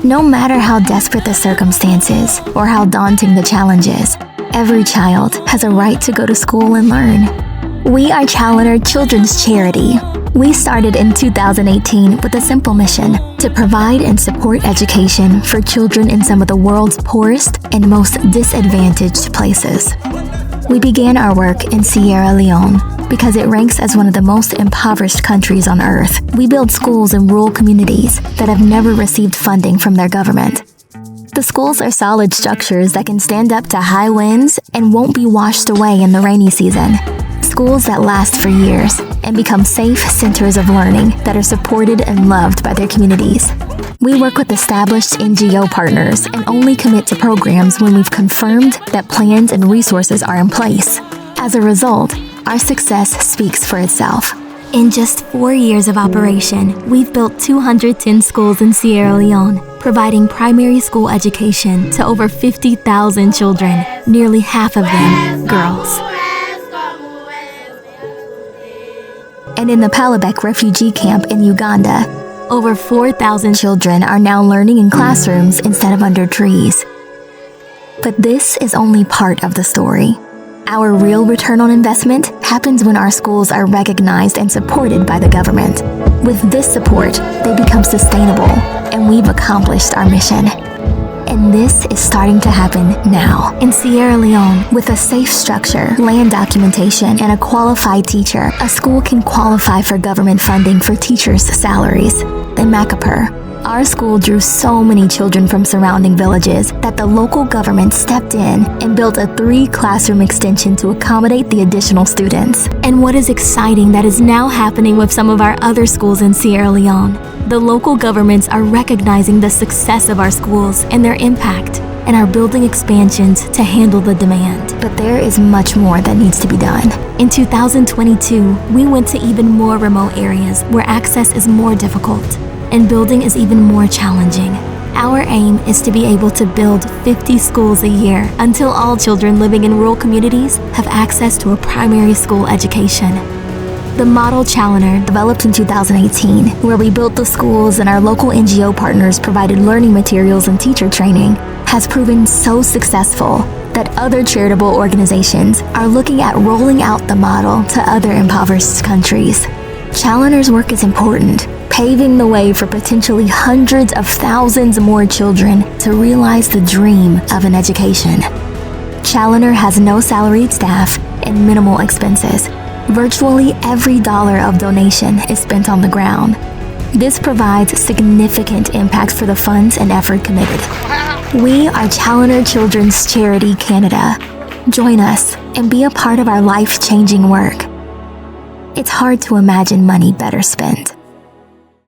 No matter how desperate the circumstances or how daunting the challenges, every child has a right to go to school and learn. We are CHALONER Children's Charity. We started in 2018 with a simple mission to provide and support education for children in some of the world's poorest and most disadvantaged places. We began our work in Sierra Leone because it ranks as one of the most impoverished countries on earth. We build schools in rural communities that have never received funding from their government. The schools are solid structures that can stand up to high winds and won't be washed away in the rainy season. Schools that last for years and become safe centers of learning that are supported and loved by their communities. We work with established NGO partners and only commit to programs when we've confirmed that plans and resources are in place. As a result, our success speaks for itself. In just 4 years of operation, we've built 210 schools in Sierra Leone, providing primary school education to over 50,000 children, nearly half of them girls. And in the Palabek refugee camp in Uganda, over 4,000 children are now learning in classrooms instead of under trees. But this is only part of the story. Our real return on investment happens when our schools are recognized and supported by the government. With this support, they become sustainable, and we've accomplished our mission. And this is starting to happen now. In Sierra Leone, with a safe structure, land documentation, and a qualified teacher, a school can qualify for government funding for teachers' salaries. In Macapur, our school drew so many children from surrounding villages that the local government stepped in and built a 3-classroom extension to accommodate the additional students. And what is exciting that is now happening with some of our other schools in Sierra Leone, the local governments are recognizing the success of our schools and their impact, and are building expansions to handle the demand. But there is much more that needs to be done. In 2022, we went to even more remote areas where access is more difficult and building is even more challenging. Our aim is to be able to build 50 schools a year until all children living in rural communities have access to a primary school education. The model CHALONER, developed in 2018, where we built the schools and our local NGO partners provided learning materials and teacher training, has proven so successful that other charitable organizations are looking at rolling out the model to other impoverished countries. CHALONER's work is important, paving the way for potentially hundreds of thousands more children to realize the dream of an education. CHALONER has no salaried staff and minimal expenses. Virtually every dollar of donation is spent on the ground. This provides significant impact for the funds and effort committed. We are CHALONER Children's Charity Canada. Join us and be a part of our life-changing work. It's hard to imagine money better spent.